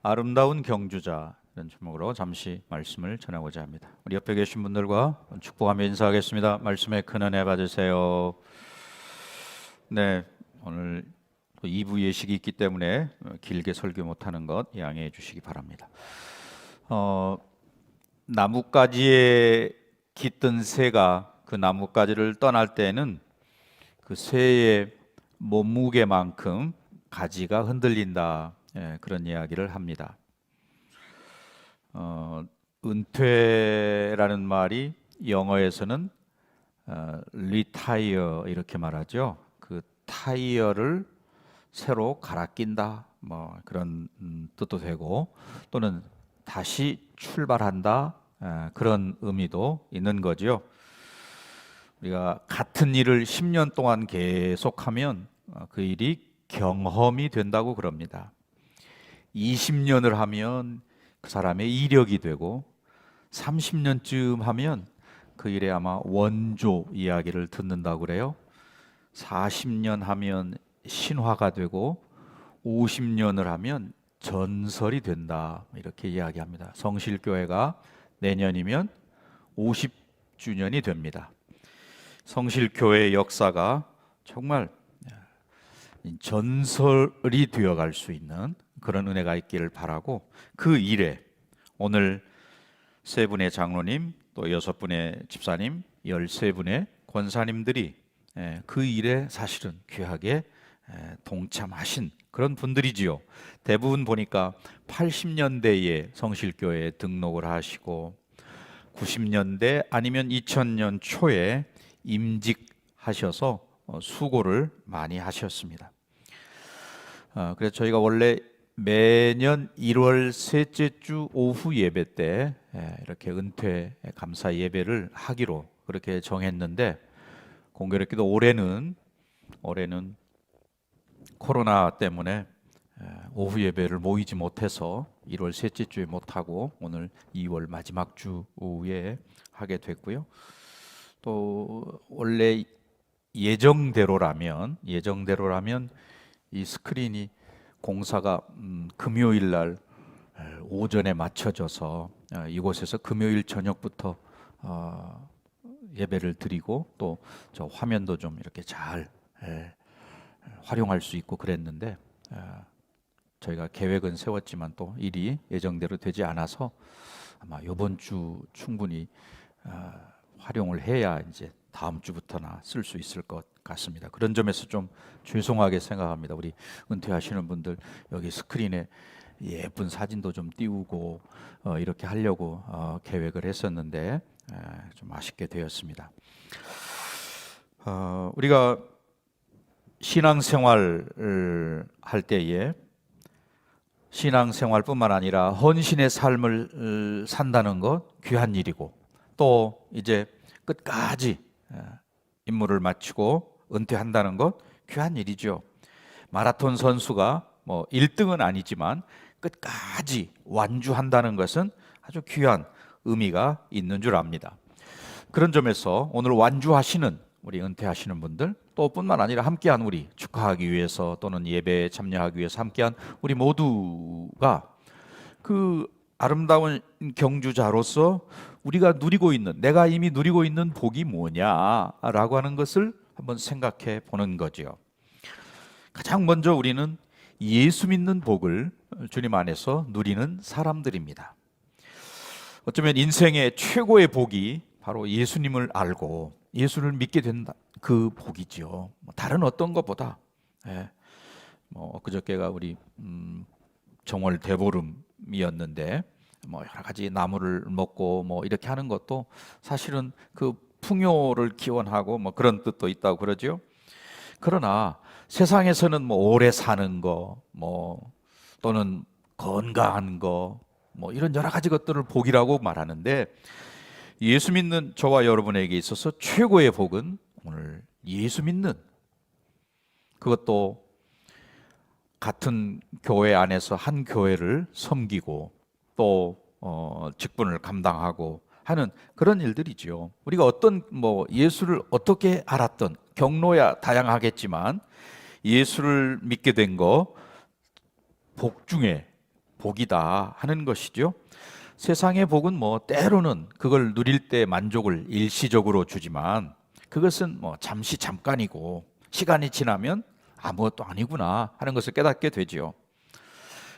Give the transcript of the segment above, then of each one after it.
아름다운 경주자 이런 제목으로 잠시 말씀을 전하고자 합니다. 우리 옆에 계신 분들과 축복하며 인사하겠습니다. 말씀에 큰 은혜 받으세요. 네, 오늘 2부 예식이 있기 때문에 길게 설교 못하는 것 양해해 주시기 바랍니다. 나뭇가지에 깃든 새가 그 나뭇가지를 떠날 때는 그 새의 몸무게만큼 가지가 흔들린다, 그런 이야기를 합니다. 은퇴라는 말이 영어에서는 retire 이렇게 말하죠. 그 타이어를 새로 갈아 낀다, 뭐 그런 뜻도 되고, 또는 다시 출발한다, 그런 의미도 있는 거죠. 우리가 같은 일을 10년 동안 계속하면 그 일이 경험이 된다고 그럽니다. 20년을 하면 그 사람의 이력이 되고, 30년쯤 하면 그 일에 아마 원조 이야기를 듣는다고 그래요. 40년 하면 신화가 되고, 50년을 하면 전설이 된다, 이렇게 이야기합니다. 성실교회가 내년이면 50주년이 됩니다. 성실교회의 역사가 정말 전설이 되어갈 수 있는 그런 은혜가 있기를 바라고, 그 일에 오늘 3분의 장로님, 또 6분의 집사님, 13분의 권사님들이 그 일에 사실은 귀하게 동참하신 그런 분들이지요. 대부분 보니까 80년대에 성실교회에 등록을 하시고 90년대 아니면 2000년 초에 임직하셔서 수고를 많이 하셨습니다. 그래서 저희가 원래 매년 1월 셋째 주 오후 예배 때 이렇게 은퇴 감사 예배를 하기로 그렇게 정했는데, 공교롭게도 올해는 코로나 때문에 오후 예배를 모이지 못해서 1월 셋째 주에 못하고 오늘 2월 마지막 주에 하게 됐고요. 또 원래 예정대로라면 이 스크린이 공사가 금요일 날 오전에 맞춰져서 이곳에서 금요일 저녁부터 예배를 드리고, 또 저 화면도 좀 이렇게 잘 활용할 수 있고 그랬는데, 저희가 계획은 세웠지만 또 일이 예정대로 되지 않아서 아마 이번 주 충분히 활용을 해야 이제 다음 주부터나 쓸 수 있을 것 같습니다. 그런 점에서 좀 죄송하게 생각합니다. 우리 은퇴하시는 분들, 여기 스크린에 예쁜 사진도 좀 띄우고 이렇게 하려고 계획을 했었는데 좀 아쉽게 되었습니다. 우리가 신앙생활을 할 때에 신앙생활뿐만 아니라 헌신의 삶을 산다는 것 귀한 일이고, 또 이제 끝까지 임무를 마치고 은퇴한다는 것 귀한 일이죠. 마라톤 선수가 뭐 1등은 아니지만 끝까지 완주한다는 것은 아주 귀한 의미가 있는 줄 압니다. 그런 점에서 오늘 완주하시는 우리 은퇴하시는 분들, 또 뿐만 아니라 함께한 우리, 축하하기 위해서 또는 예배에 참여하기 위해서 함께한 우리 모두가 그 아름다운 경주자로서 우리가 누리고 있는, 내가 이미 누리고 있는 복이 뭐냐라고 하는 것을 한번 생각해 보는 거죠. 가장 먼저 우리는 예수 믿는 복을 주님 안에서 누리는 사람들입니다. 어쩌면 인생의 최고의 복이 바로 예수님을 알고 예수를 믿게 된다, 그 복이지요. 다른 어떤 것보다. 그저께가 우리 정월 대보름이었는데, 뭐 여러 가지 나물을 먹고 뭐 이렇게 하는 것도 사실은 그 풍요를 기원하고 뭐 그런 뜻도 있다고 그러죠. 그러나 세상에서는 뭐 오래 사는 거, 뭐 또는 건강한 거, 뭐 이런 여러 가지 것들을 복이라고 말하는데, 예수 믿는 저와 여러분에게 있어서 최고의 복은 오늘 예수 믿는, 그것도 같은 교회 안에서 한 교회를 섬기고 또 직분을 감당하고 하는 그런 일들이죠. 우리가 어떤 예수를 어떻게 알았던, 경로야 다양하겠지만 예수를 믿게 된 거 복 중에 복이다 하는 것이죠. 세상의 복은 뭐 때로는 그걸 누릴 때 만족을 일시적으로 주지만 그것은 뭐 잠깐이고 시간이 지나면 아무것도 아니구나 하는 것을 깨닫게 되지요.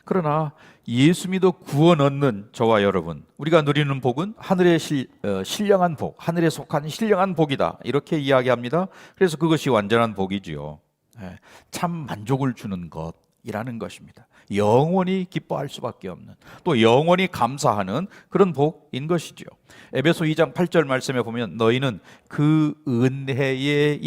그러나 예수 믿어 구원 얻는 저와 여러분, 우리가 누리는 복은 하늘의 신령한 복, 하늘에 속한 신령한 복이다 이렇게 이야기합니다. 그래서 그것이 완전한 복이지요. 참 만족을 주는 것이라는 것입니다. 영원히 기뻐할 수밖에 없는, 또 영원히 감사하는 그런 복인 것이죠. 에베소 2장 8절 말씀에 보면 너희는 그 은혜에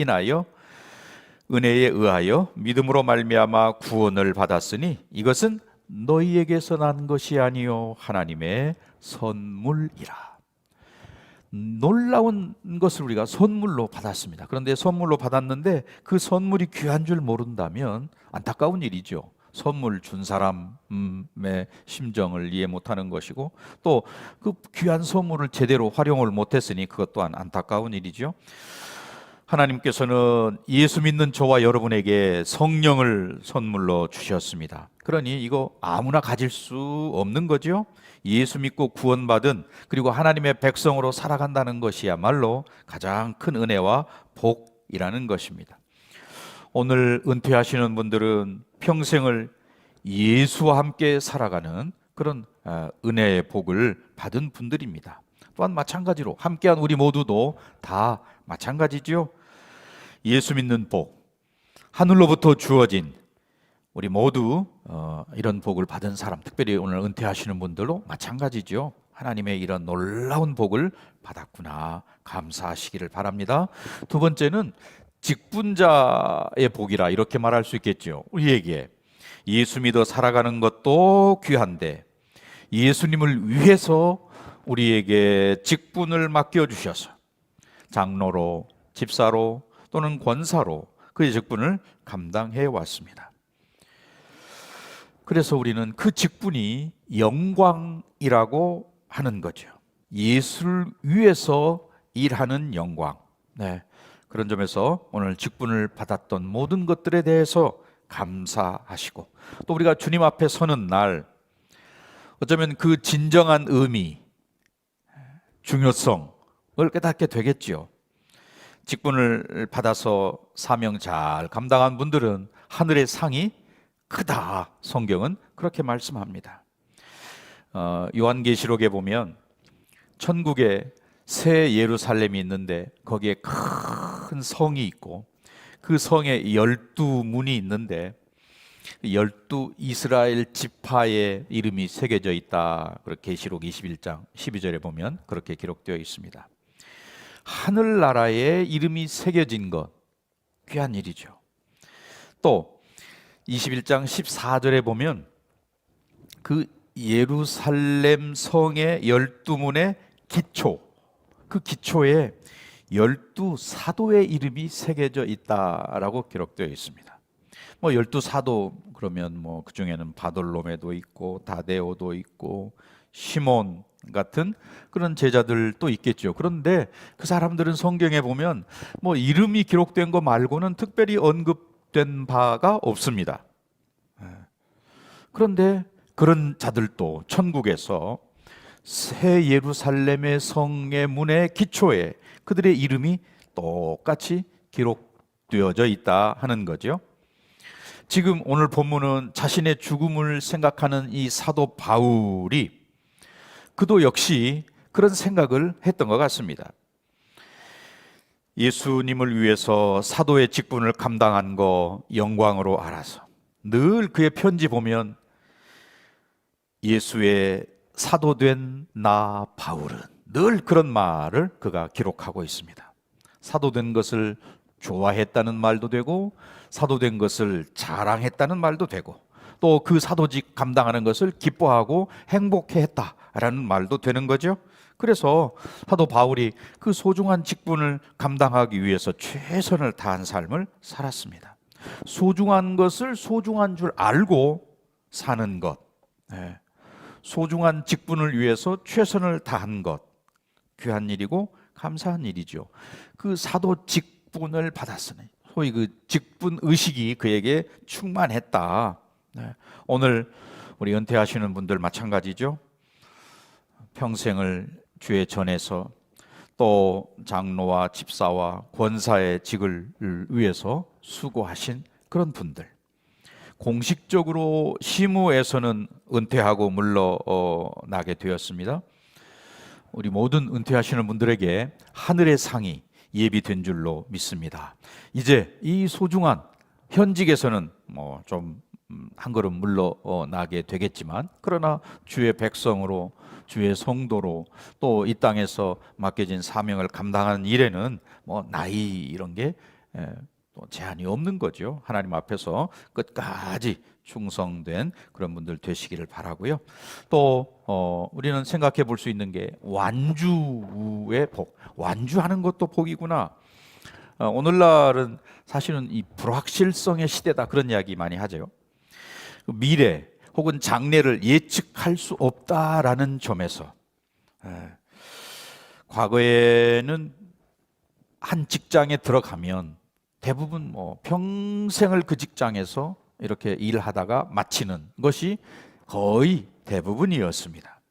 의하여 믿음으로 말미암아 구원을 받았으니 이것은 너희에게서 난 것이 아니요 하나님의 선물이라. 놀라운 것을 우리가 선물로 받았습니다. 그런데 선물로 받았는데 그 선물이 귀한 줄 모른다면 안타까운 일이죠. 선물 준 사람의 심정을 이해 못하는 것이고 또 그 귀한 선물을 제대로 활용을 못했으니 그것 또한 안타까운 일이죠. 하나님께서는 예수 믿는 저와 여러분에게 성령을 선물로 주셨습니다. 그러니 이거 아무나 가질 수 없는 거죠. 예수 믿고 구원받은 그리고 하나님의 백성으로 살아간다는 것이야말로 가장 큰 은혜와 복이라는 것입니다. 오늘 은퇴하시는 분들은 평생을 예수와 함께 살아가는 그런 은혜의 복을 받은 분들입니다. 또한 마찬가지로 함께한 우리 모두도 다 마찬가지죠. 예수 믿는 복, 하늘로부터 주어진 우리 모두 이런 복을 받은 사람, 특별히 오늘 은퇴하시는 분들도 마찬가지죠. 하나님의 이런 놀라운 복을 받았구나 감사하시기를 바랍니다. 두 번째는 직분자의 복이라 이렇게 말할 수 있겠죠. 우리에게 예수 믿어 살아가는 것도 귀한데 예수님을 위해서 우리에게 직분을 맡겨주셔서 장로로, 집사로 또는 권사로 그의 직분을 감당해 왔습니다. 그래서 우리는 그 직분이 영광이라고 하는 거죠. 예수를 위해서 일하는 영광. 그런 점에서 오늘 직분을 받았던 모든 것들에 대해서 감사하시고 또 우리가 주님 앞에 서는 날 어쩌면 그 진정한 의미, 중요성을 깨닫게 되겠지요. 직분을 받아서 사명 잘 감당한 분들은 하늘의 상이 크다. 성경은 그렇게 말씀합니다. 요한계시록에 보면 천국에 새 예루살렘이 있는데 거기에 큰 성이 있고 그 성에 12문이 있는데 12 이스라엘 지파의 이름이 새겨져 있다. 계시록 21장 12절에 보면 그렇게 기록되어 있습니다. 하늘나라에 이름이 새겨진 것 귀한 일이죠. 또 21장 14절에 보면 그 예루살렘 성의 12문의 기초, 그 기초에 12사도의 이름이 새겨져 있다라고 기록되어 있습니다. 12사도 그러면 그 중에는 바돌로메도 있고 다데오도 있고 시몬 같은 그런 제자들도 있겠죠. 그런데 그 사람들은 성경에 보면 이름이 기록된 거 말고는 특별히 언급된 바가 없습니다. 그런데 그런 자들도 천국에서 새 예루살렘의 성의 문의 기초에 그들의 이름이 똑같이 기록되어져 있다 하는 거죠. 지금 오늘 본문은 자신의 죽음을 생각하는 이 사도 바울이 그도 역시 그런 생각을 했던 것 같습니다. 예수님을 위해서 사도의 직분을 감당한 거 영광으로 알아서 늘 그의 편지 보면 예수의 사도된 나 바울은 늘 그런 말을 그가 기록하고 있습니다. 사도된 것을 좋아했다는 말도 되고 사도된 것을 자랑했다는 말도 되고 또 그 사도직 감당하는 것을 기뻐하고 행복해했다라는 말도 되는 거죠. 그래서 사도 바울이 그 소중한 직분을 감당하기 위해서 최선을 다한 삶을 살았습니다. 소중한 것을 소중한 줄 알고 사는 것, 소중한 직분을 위해서 최선을 다한 것, 귀한 일이고 감사한 일이죠. 그 사도 직분을 받았으니 소위 그 직분 의식이 그에게 충만했다. 오늘 우리 은퇴하시는 분들 마찬가지죠. 평생을 주에 전해서 또 장로와 집사와 권사의 직을 위해서 수고하신 그런 분들, 공식적으로 시무에서는 은퇴하고 물러나게 되었습니다. 우리 모든 은퇴하시는 분들에게 하늘의 상이 예비된 줄로 믿습니다. 이제 이 소중한 현직에서는 좀 한 걸음 물러나게 되겠지만, 그러나 주의 백성으로, 주의 성도로 또 이 땅에서 맡겨진 사명을 감당하는 일에는 나이 이런 게 또 제한이 없는 거죠. 하나님 앞에서 끝까지 충성된 그런 분들 되시기를 바라고요. 또 우리는 생각해 볼 수 있는 게 완주의 복, 완주하는 것도 복이구나. 오늘날은 사실은 이 불확실성의 시대다, 그런 이야기 많이 하죠. 미래 혹은 장래를 예측할 수 없다라는 점에서, 과거에는 한 직장에 들어가면 대부분 평생을 그 직장에서 이렇게 일하다가 마치는 것이 거의 대부분이었습니다.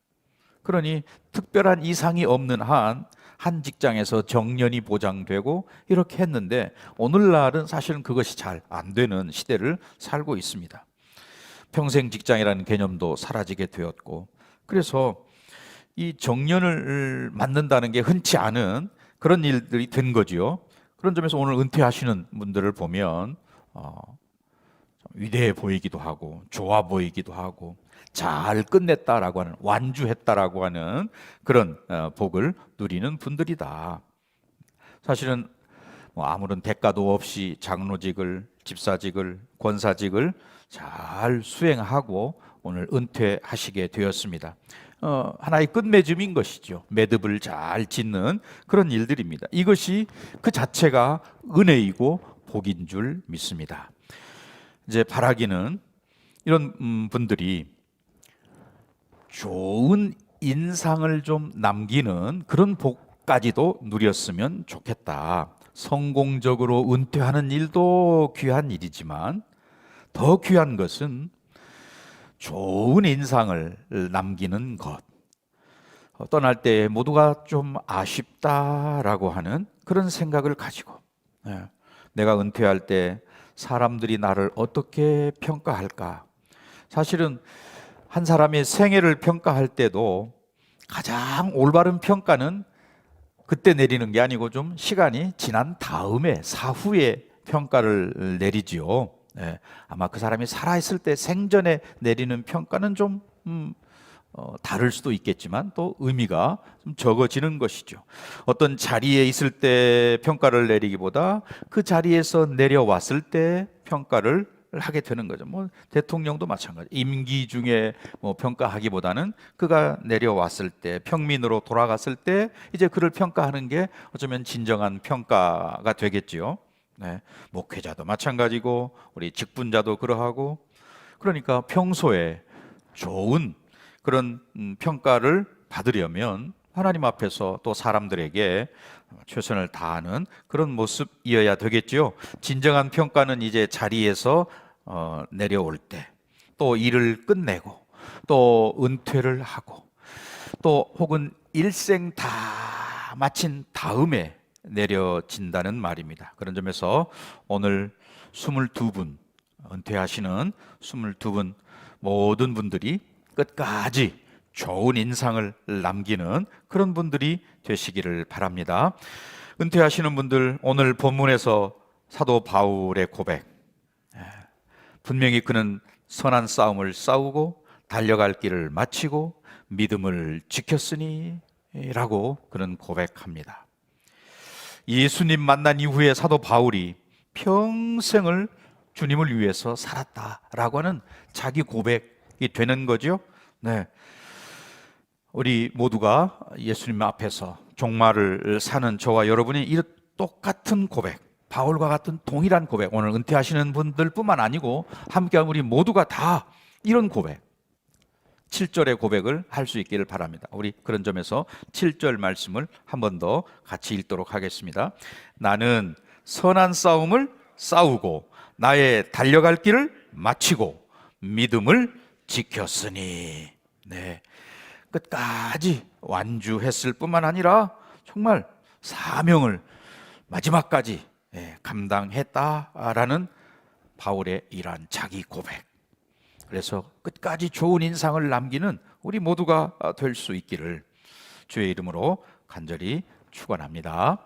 그러니 특별한 이상이 없는 한 직장에서 정년이 보장되고 이렇게 했는데, 오늘날은 사실은 그것이 잘 안 되는 시대를 살고 있습니다. 평생 직장이라는 개념도 사라지게 되었고, 그래서 이 정년을 맞는다는 게 흔치 않은 그런 일들이 된 거지요. 그런 점에서 오늘 은퇴하시는 분들을 보면 위대해 보이기도 하고 좋아 보이기도 하고 잘 끝냈다라고 하는, 완주했다라고 하는 그런 복을 누리는 분들이다. 사실은 아무런 대가도 없이 장로직을, 집사직을, 권사직을 잘 수행하고 오늘 은퇴하시게 되었습니다. 하나의 끝맺음인 것이죠. 매듭을 잘 짓는 그런 일들입니다. 이것이 그 자체가 은혜이고 복인 줄 믿습니다. 이제 바라기는 이런 분들이 좋은 인상을 좀 남기는 그런 복까지도 누렸으면 좋겠다. 성공적으로 은퇴하는 일도 귀한 일이지만 더 귀한 것은 좋은 인상을 남기는 것. 떠날 때 모두가 좀 아쉽다라고 하는 그런 생각을 가지고, 내가 은퇴할 때 사람들이 나를 어떻게 평가할까? 사실은 한 사람의 생애를 평가할 때도 가장 올바른 평가는 그때 내리는 게 아니고 좀 시간이 지난 다음에, 사후에 평가를 내리지요. 아마 그 사람이 살아있을 때 생전에 내리는 평가는 좀 다를 수도 있겠지만 또 의미가 좀 적어지는 것이죠. 어떤 자리에 있을 때 평가를 내리기보다 그 자리에서 내려왔을 때 평가를 하게 되는 거죠. 대통령도 마찬가지. 임기 중에 평가하기보다는 그가 내려왔을 때, 평민으로 돌아갔을 때 이제 그를 평가하는 게 어쩌면 진정한 평가가 되겠지요. 목회자도 마찬가지고 우리 직분자도 그러하고, 그러니까 평소에 좋은 그런 평가를 받으려면 하나님 앞에서 또 사람들에게 최선을 다하는 그런 모습이어야 되겠지요. 진정한 평가는 이제 자리에서 내려올 때, 또 일을 끝내고 또 은퇴를 하고 또 혹은 일생 다 마친 다음에 내려진다는 말입니다. 그런 점에서 오늘 22분 은퇴하시는 22분 모든 분들이 끝까지 좋은 인상을 남기는 그런 분들이 되시기를 바랍니다. 은퇴하시는 분들, 오늘 본문에서 사도 바울의 고백, 분명히 그는 선한 싸움을 싸우고 달려갈 길을 마치고 믿음을 지켰으니 라고 그는 고백합니다. 예수님 만난 이후에 사도 바울이 평생을 주님을 위해서 살았다라고 하는 자기 고백이 되는 거죠. 우리 모두가 예수님 앞에서 종말을 사는 저와 여러분이 이 똑같은 고백, 바울과 같은 동일한 고백, 오늘 은퇴하시는 분들뿐만 아니고 함께한 우리 모두가 다 이런 고백, 7절의 고백을 할 수 있기를 바랍니다. 우리 그런 점에서 7절 말씀을 한 번 더 같이 읽도록 하겠습니다. 나는 선한 싸움을 싸우고 나의 달려갈 길을 마치고 믿음을 지켰으니. 네. 끝까지 완주했을 뿐만 아니라 정말 사명을 마지막까지 감당했다라는 바울의 이러한 자기 고백. 그래서 끝까지 좋은 인상을 남기는 우리 모두가 될 수 있기를 주의 이름으로 간절히 축원합니다.